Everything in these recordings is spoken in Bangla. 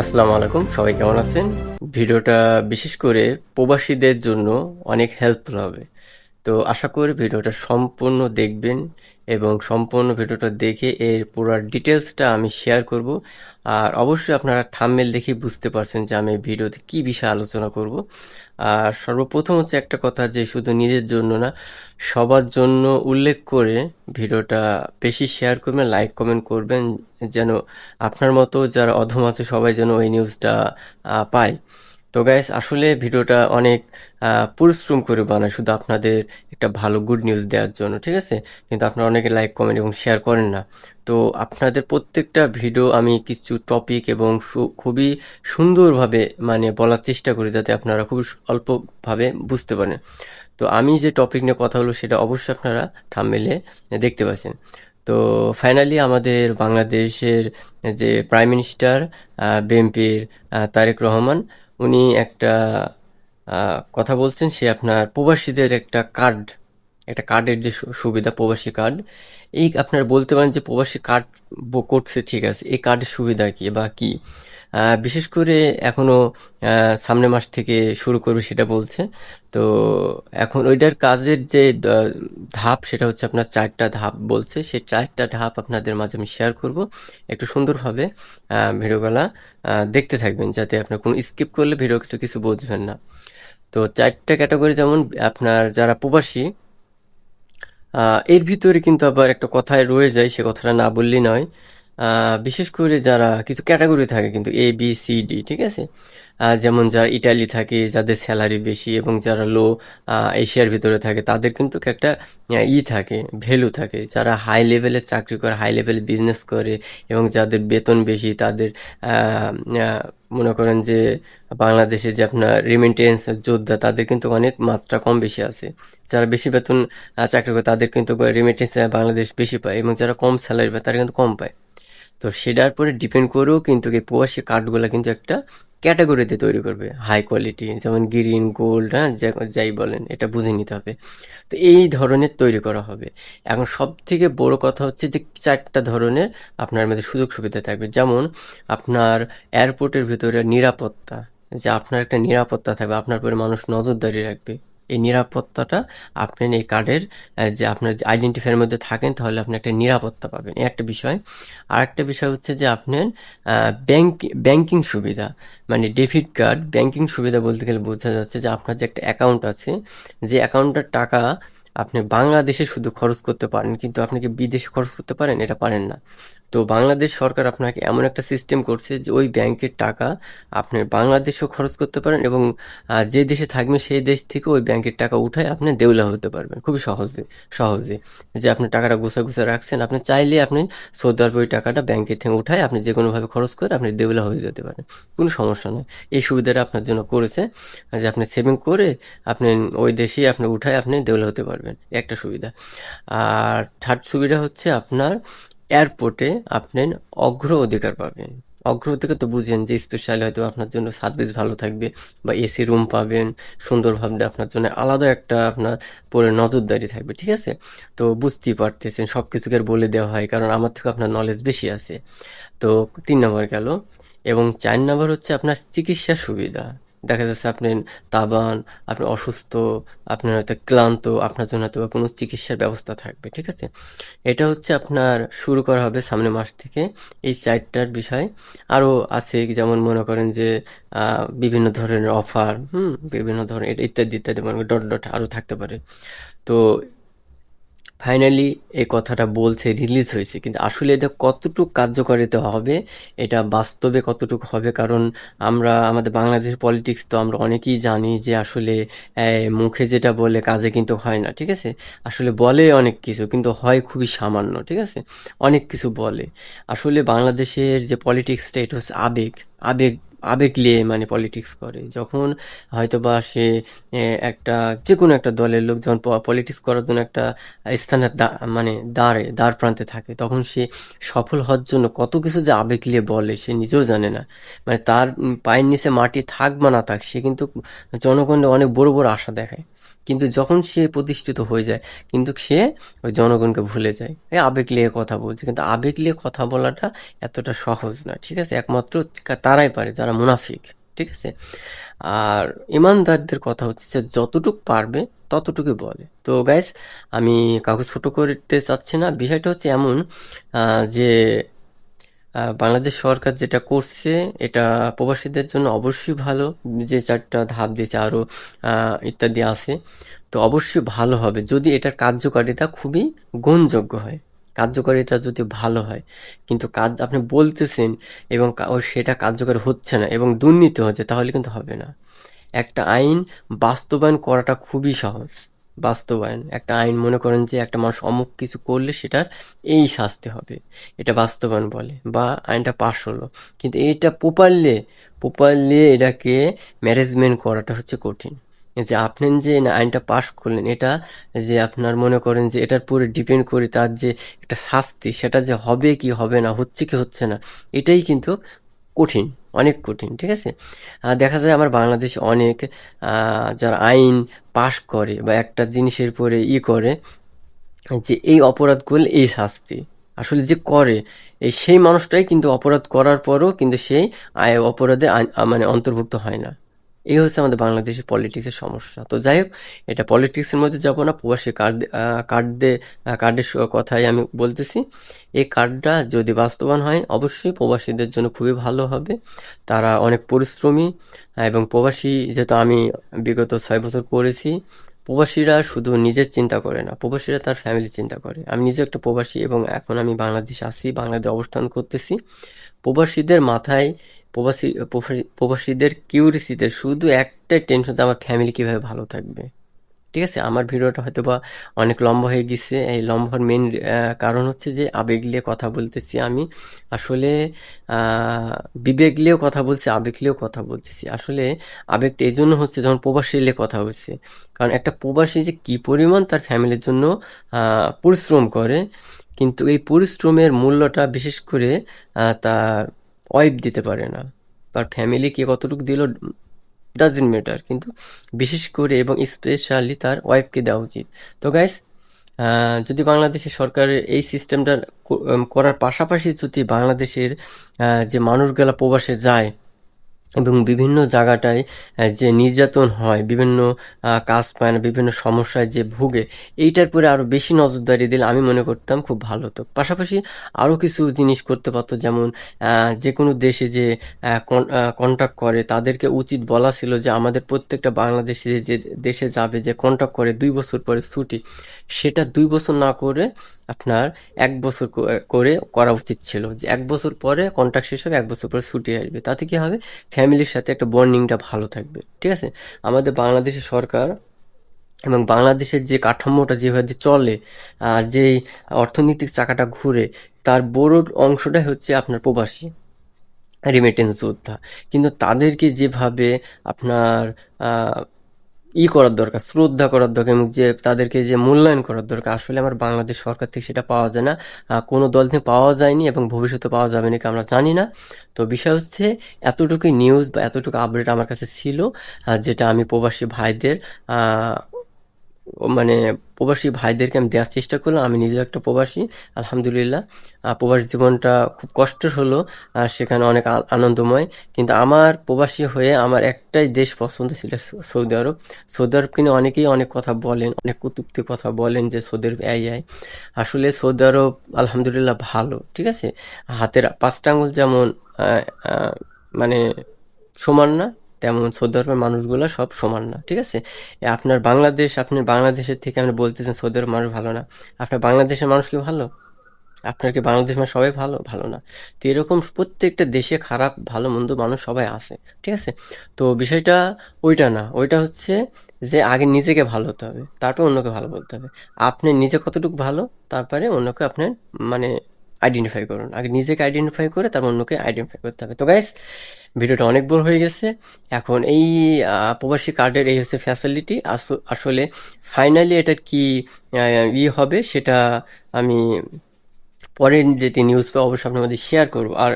আসসালামু আলাইকুম, সবাই কেমন আছেন? ভিডিওটা বিশেষ করে প্রবাসীদের জন্য অনেক হেল্পফুল হবে। তো আশা করি ভিডিওটা সম্পূর্ণ দেখবেন এবং সম্পূর্ণ ভিডিওটা দেখে এর পুরো ডিটেলসটা আমি শেয়ার করব। আর অবশ্যই আপনারা থাম্বনেল দেখে বুঝতে পারছেন যে আমি এই ভিডিওতে কি বিষয়ে আলোচনা করব। আর সর্বপ্রথম হচ্ছে একটা কথা, যে শুধু নিজের জন্য না, সবার জন্য উল্লেখ করে ভিডিওটা বেশি শেয়ার করবেন, লাইক কমেন্ট করবেন, যেন আপনার মতো যারা অধম আছে সবাই যেন ওই নিউজটা পায়। তো গাইস, আসলে ভিডিওটা অনেক পরিশ্রম করে বানায় শুধু আপনাদের একটা ভালো গুড নিউজ দেওয়ার জন্য, ঠিক আছে? কিন্তু আপনারা অনেকে লাইক কমেন্ট এবং শেয়ার করেন না। তো আপনাদের প্রত্যেকটা ভিডিও আমি কিছু টপিক এবং খুবই সুন্দরভাবে মানে বলার চেষ্টা করি, যাতে আপনারা খুব অল্পভাবে বুঝতে পারেন। তো আমি যে টপিক নিয়ে কথা বলবো সেটা অবশ্যই আপনারা থাম্বনেইলে দেখতে পাচ্ছেন। তো ফাইনালি আমাদের বাংলাদেশের যে প্রাইম মিনিস্টার, বিএনপির তারেক রহমান, উনি একটা কথা বলছেন। সে আপনার প্রবাসীদের একটা কার্ডের যে সুবিধা, প্রবাসী কার্ড, এই আপনারা বলতে পারেন যে প্রবাসী কার্ড করছে, ঠিক আছে, এই কার্ডের সুবিধা কি বা কি। বিশেষ করে এখনো সামনের মাস থেকে শুরু করবে সেটা বলছে। তো এখন ওইটার কাজের যে ধাপ, সেটা হচ্ছে আপনার 4টা ধাপ বলছে। সেই 4টা ধাপ আপনাদের মাঝে আমি শেয়ার করব। একটু সুন্দরভাবে ভিডিওগুলা দেখতে থাকবেন, যাতে আপনার কোনো স্কিপ করলে ভিডিও কিছু বুঝবেন না। তো 4টা ক্যাটাগরি, যেমন আপনার যারা প্রবাসী, এর ভিতরে কিন্তু আবার একটা কথায় রয়ে যায়, সে কথাটা না বললেই নয়। বিশেষ করে যারা কিছু ক্যাটাগরি থাকে কিন্তু, এ বি সি ডি, ঠিক আছে? যেমন যারা ইটালি থাকে, যাদের স্যালারি বেশি, এবং যারা লো এশিয়ার ভিতরে থাকে, তাদের কিন্তু একটা থাকে, ভ্যালু থাকে। যারা হাই লেভেলের চাকরি করে, হাই লেভেল বিজনেস করে, এবং যাদের বেতন বেশি, তাদের আহ, আহ, মনে করেন যে বাংলাদেশে যে আপনার রিমিটেন্স যোদ্ধা, তাদের কিন্তু অনেক মাত্রা কম বেশি আছে। যারা বেশি বেতন চাকরি করে, তাদের কিন্তু রেমিটেন্স বাংলাদেশ বেশি পায়, এবং যারা কম স্যালারি পায় তারা কিন্তু কম পায়। তো সেটার পরে ডিপেন্ড করেও কিন্তু এই প্রবাসী কার্ডগুলো কিন্তু একটা ক্যাটাগরিতে তৈরি করবে, হাই কোয়ালিটি, যেমন গ্রিন, গোল্ড, হ্যাঁ, যাই বলেন, এটা বুঝে নিতে হবে। তো এই ধরনের তৈরি করা হবে। এখন সব থেকে বড় কথা হচ্ছে যে 4টা ধরনের আপনার মধ্যে সুযোগ সুবিধা থাকবে। যেমন আপনার এয়ারপোর্টের ভিতরে নিরাপত্তা, যে আপনার একটা নিরাপত্তা থাকবে, আপনার উপরে মানুষ নজরদারি রাখবে। এই নিরাপত্তাটা আপনি এই কার্ডের যে আপনার যে আইডেন্টিফায়ারের মধ্যে থাকেন, তাহলে আপনি একটা নিরাপত্তা পাবেন, এই একটা বিষয়। আর একটা বিষয় হচ্ছে যে আপনার ব্যাংকিং সুবিধা, মানে ডেবিট কার্ড ব্যাংকিং সুবিধা বলতে গেলে বোঝা যাচ্ছে যে আপনার যে একটা অ্যাকাউন্ট আছে, যে অ্যাকাউন্টের টাকা আপনি বাংলাদেশে শুধু খরচ করতে পারেন, কিন্তু আপনি কি বিদেশে খরচ করতে পারেন? এটা পারেন না। তো বাংলাদেশ সরকার আপনাকে এমন একটা সিস্টেম করছে যে ওই ব্যাংকের টাকা আপনি বাংলাদেশেও খরচ করতে পারেন, এবং যে দেশে থাকবেন সেই দেশ থেকে ওই ব্যাংকের টাকা উঠায় আপনি দেউলা হতে পারবেন খুবই সহজে সহজে। যে আপনি টাকাটা গুছা গুছা রাখছেন, আপনি চাইলে আপনি সৌদি আরবে ওই টাকাটা ব্যাংকের থেকে উঠায় আপনি যে কোনোভাবে খরচ করে আপনি দেউলা হয়ে যেতে পারেন, কোনো সমস্যা নয়। এই সুবিধাটা আপনার জন্য করেছে, যে আপনি সেভিং করে আপনি ওই দেশেই আপনি উঠায় আপনি দেউলা হতে পারবেন, একটা সুবিধা। আর থার্ড সুবিধা হচ্ছে আপনার এয়ারপোর্টে আপনি অগ্র অধিকার পাবেন। অগ্র অধিকার তো বুঝেন, যে স্পেশালি হয়তো আপনার জন্য সার্ভিস ভালো থাকবে, বা এসি রুম পাবেন সুন্দরভাবে, আপনার জন্য আলাদা একটা আপনার পরে নজরদারি থাকবে, ঠিক আছে? তো বুঝতেই পারতেছেন, সব কিছুকে আর বলে দেওয়া হয়, কারণ আমার থেকে আপনার নলেজ বেশি আছে। তো 3 নম্বর গেল। এবং 4 নম্বর হচ্ছে আপনার চিকিৎসা সুবিধা। দেখা যাচ্ছে আপনি তাবান, আপনি অসুস্থ, আপনার হয়তো ক্লান্ত, আপনার জন্য হয়তো বা কোনো চিকিৎসার ব্যবস্থা থাকবে, ঠিক আছে? এটা হচ্ছে আপনার শুরু করা হবে সামনের মাস থেকে, এই 4টার বিষয়। আরও আছে, যেমন মনে করেন যে বিভিন্ন ধরনের অফার, বিভিন্ন ধরনের ইত্যাদি ইত্যাদি, মনে করেন ডট ডট আরও থাকতে পারে। তো ফাইনালি এই কথাটা বলছে, রিলিজ হয়েছে, কিন্তু আসলে এটা কতটুকু কার্যকারিতা হবে, এটা বাস্তবে কতটুকু হবে, কারণ আমরা আমাদের বাংলাদেশের পলিটিক্স তো আমরা অনেকেই জানি যে আসলে মুখে যেটা বলে কাজে কিন্তু হয় না, ঠিক আছে? আসলে বলে অনেক কিছু, কিন্তু হয় খুবই সামান্য, ঠিক আছে? অনেক কিছু বলে। আসলে বাংলাদেশের যে পলিটিক্সটা, এটা হচ্ছে আবেগ, আবেগ আবেগ নিয়ে মানে পলিটিক্স করে। যখন হয়তোবা সে একটা যে কোনো একটা দলের লোক যখন পলিটিক্স করার জন্য একটা স্থানের মানে দ্বার প্রান্তে থাকে, তখন সে সফল হওয়ার জন্য কত কিছু যে আবেগ নিয়ে বলে সে নিজেও জানে না। মানে তার পায়ের নিচে মাটি থাক বা না থাক, সে কিন্তু জনগণের অনেক বড় বড় আশা দেখায়। কিন্তু যখন সে প্রতিষ্ঠিত হয়ে যায় কিন্তু সে ওই জনগণকে ভুলে যায়, এই আবেগ নিয়ে কথা বলছে, কিন্তু আবেগ নিয়ে কথা বলাটা এতটা সহজ না, ঠিক আছে? একমাত্র তারাই পারে যারা মুনাফিক, ঠিক আছে? আর ইমানদারদের কথা হচ্ছে যে যতটুক পারবে ততটুকুই বলে। তো গাইস, আমি কাউকে ছোট করতে চাচ্ছি না, বিষয়টা হচ্ছে এমন যে বাংলাদেশ সরকার যেটা করছে এটা প্রবাসীদের জন্য অবশ্যই ভালো, যে 4টা ধাপ দিয়েছে, আরও ইত্যাদি আছে। তো অবশ্যই ভালো হবে যদি এটার কার্যকারিতা খুবই গ্রহণযোগ্য হয়, কার্যকারিতা যদি ভালো হয়। কিন্তু কাজ আপনি বলতেছেন এবং সেটা কার্যকর হচ্ছে না এবং দুর্নীতি হচ্ছে, তাহলে কিন্তু হবে না। একটা আইন বাস্তবায়ন করাটা খুবই সহজ। বাস্তবায়ন একটা আইন, মনে করেন যে একটা মানুষ অমুক কিছু করলে সেটার এই শাস্তি হবে, এটা বাস্তবায়ন বলে, বা আইনটা পাশ হলো। কিন্তু এইটা প্রপারলি এটাকে ম্যানেজমেন্ট করাটা হচ্ছে কঠিন। এই যে আপনি যে আইনটা পাশ করলেন, এটা যে আপনার মনে করেন যে এটার পুরো ডিপেন্ড করে তার যে একটা শাস্তি, সেটা যে হবে কি হবে না, হচ্ছে কি হচ্ছে না, এটাই কিন্তু কঠিন, অনেক কঠিন, ঠিক আছে? দেখা যায় আমার বাংলাদেশে অনেক যারা আইন পাশ করে বা একটা জিনিসের পরে করে যে এই অপরাধ করলে এই শাস্তি, আসলে যে করে সেই মানুষটাই কিন্তু অপরাধ করার পরও কিন্তু সেই অপরাধে মানে অন্তর্ভুক্ত হয় না। এই হচ্ছে আমাদের বাংলাদেশের পলিটিক্সের সমস্যা। তো যাই হোক, এটা পলিটিক্সের মধ্যে যাব না। প্রবাসী কার্ডের কথাই আমি বলতেছি। এই কার্ডটা যদি বাস্তবায়ন হয় অবশ্যই প্রবাসীদের জন্য খুবই ভালো হবে। তারা অনেক পরিশ্রমী, এবং প্রবাসী যেহেতু আমি বিগত 6 বছর করেছি, প্রবাসীরা শুধু নিজের চিন্তা করে না, প্রবাসীরা তার ফ্যামিলি চিন্তা করে। আমি নিজে একটা প্রবাসী এবং এখন আমি বাংলাদেশে আছি, বাংলাদেশে অবস্থান করতেছি। প্রবাসীদের মাথায়, প্রবাসীদের কিউরিসিতে শুধু একটাই টেনশন, যে আমার ফ্যামিলি কিভাবে ভালো থাকবে। ঠিক আছে, আমার ভিডিওটা হয়তো বা অনেক লম্বা হয়ে গেছে। এই লম্বার মেন কারণ হচ্ছে যে আবেগ নিয়ে কথা বলতেছি আমি। আসলে আহ, বিবেক নিয়েও কথা বলছি, আবেগ নিয়েও কথা বলতেছি। আসলে আবেগটা এই জন্য হচ্ছে যখন প্রবাসী নিয়ে কথা হচ্ছে, কারণ একটা প্রবাসী যে কি পরিমাণ তার ফ্যামিলির জন্য পরিশ্রম করে, কিন্তু এই পরিশ্রমের মূল্যটা বিশেষ করে তার ওয়াইফ দিতে পারে না। তার ফ্যামিলি কে কতটুকু দিল ডাজন্ট ম্যাটার, কিন্তু বিশেষ করে এবং স্পেশালি তার ওয়াইফকে দেওয়া উচিত। তো গাইস, যদি বাংলাদেশের সরকারের এই সিস্টেমটা করার পাশাপাশি যদি বাংলাদেশের যে মানুষগুলা প্রবাসে যায় এবং বিভিন্ন জায়গাটায় যে নির্যাতন হয়, বিভিন্ন কাজ পায় না, বিভিন্ন সমস্যায় যে ভুগে, এইটার পরে আরও বেশি নজরদারি দিলে আমি মনে করতাম খুব ভালো হতো। পাশাপাশি আরও কিছু জিনিস করতে পারতো, যেমন যে কোনো দেশে যে কন্ট্যাক্ট করে তাদেরকে উচিত বলা ছিল যে আমাদের প্রত্যেকটা বাংলাদেশে যে দেশে যাবে, যে কন্ট্যাক্ট করে 2 বছর পরে ছুটি, সেটা 2 বছর না করে আপনার 1 বছর করে করা উচিত ছিল, যে 1 বছর পরে কন্ট্রাক্ট শেষ হবে, 1 বছর পরে ছুটি আসবে। তাতে কি হবে, ফ্যামিলির সাথে একটা বন্ডিংটা ভালো থাকবে, ঠিক আছে? আমাদের বাংলাদেশের সরকার এবং বাংলাদেশের যে কাঠামোটা যেভাবে চলে, যেই অর্থনৈতিক চাকাটা ঘুরে, তার বড় অংশটাই হচ্ছে আপনার প্রবাসী রিমিটেন্স যোদ্ধা। কিন্তু তাদেরকে যেভাবে আপনার করার দরকার, শ্রদ্ধা করার দরকার, এবং যে তাদেরকে যে মূল্যায়ন করার দরকার, আসলে আমার বাংলাদেশ সরকার থেকে সেটা পাওয়া যায় না। কোনো দল থেকে পাওয়া যায়নি এবং ভবিষ্যতে পাওয়া যাবে নাকি আমরা জানি না। তো বিষয় হচ্ছে এতটুকুই নিউজ বা এতটুকু আপডেট আমার কাছে ছিল, যেটা আমি প্রবাসী ভাইদের মানে প্রবাসী ভাইদেরকে আমি দেওয়ার চেষ্টা করলাম। আমি নিজেও একটা প্রবাসী, আলহামদুলিল্লাহ। প্রবাসী জীবনটা খুব কষ্টের হলো, সেখানে অনেক আনন্দময়। কিন্তু আমার প্রবাসী হয়ে আমার একটাই দেশ পছন্দ ছিল, সৌদি আরব। সৌদি আরবকে নিয়ে অনেকেই অনেক কথা বলেন, অনেক কটূক্তি কথা বলেন যে সৌদি আরব এই। আসলে সৌদি আরব আলহামদুলিল্লাহ ভালো, ঠিক আছে? হাতের 5টা আঙুল যেমন আহ, আহ, মানে সমান না, তেমন সৌদি আরবের মানুষগুলো সব সমান না, ঠিক আছে? আপনার বাংলাদেশ, আপনি বাংলাদেশের থেকে আপনি বলতেছেন সৌদি আরব মানুষ ভালো না, আপনার বাংলাদেশের মানুষ কি ভালো? আপনার কি বাংলাদেশ মানে সবাই ভালো? ভালো না। তো এরকম প্রত্যেকটা দেশে খারাপ ভালো মন্দ মানুষ সবাই আছে, ঠিক আছে? তো বিষয়টা ওইটা না, ওইটা হচ্ছে যে আগে নিজেকে ভালো হতে হবে, তারপর অন্যকে ভালো বলতে হবে। আপনি নিজে কতটুকু ভালো, তারপরে অন্যকে আপনার মানে আইডেন্টিফাই করুন। আগে নিজেকে আইডেন্টিফাই করে তারপর অন্যকে আইডেন্টিফাই করতে হবে। তো গাইস, ভিডিওটা অনেক বড় হয়ে গেছে। এখন এই প্রবাসী কার্ডের এই হচ্ছে ফ্যাসিলিটি। আসলে ফাইনালি এটা কি হবে সেটা আমি পরের যেটি নিউজ পাই অবশ্যই আপনার মধ্যে শেয়ার করবো। আর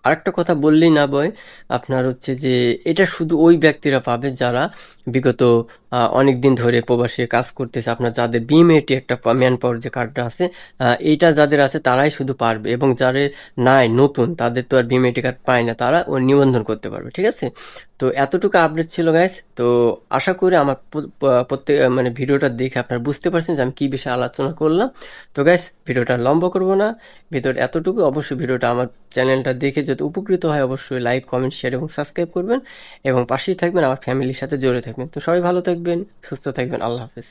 আরেকটা কথা বললেই না বয়, আপনার হচ্ছে যে এটা শুধু ওই ব্যক্তিরা পাবে যারা বিগত অনেক দিন ধরে প্রবাসে কাজ করতেছে, আপনার যাদের বিএমএটি একটা ম্যান পাওয়ার যে কার্ডটা আছে, এইটা যাদের আছে তারাই শুধু পারবে, এবং যাদের নাই নতুন তাদের তো আর বিএমএটি কার্ড পায় না, তারা ও নিবন্ধন করতে পারবে। ঠিক আছে, তো এতটুকু আপডেট ছিল গাইস। তো আশা করি আমার প্রত্যেক মানে ভিডিওটা দেখে আপনারা বুঝতে পারছেন যে আমি কি বিষয়ে আলোচনা করলাম। তো গাইস, ভিডিওটা লম্বা করব না, ভিডিওটা এতটুকু। অবশ্যই ভিডিওটা আমার চ্যানেলটা দেখে যদি উপকৃত হয় অবশ্যই লাইক, কমেন্ট, শেয়ার এবং সাবস্ক্রাইব করবেন, এবং পাশেই থাকবেন, আমার ফ্যামিলির সাথে জড়িয়ে থাকবেন। তো সবাই ভালো থাকবেন, সুস্থ থাকবেন, আল্লাহ হাফেজ।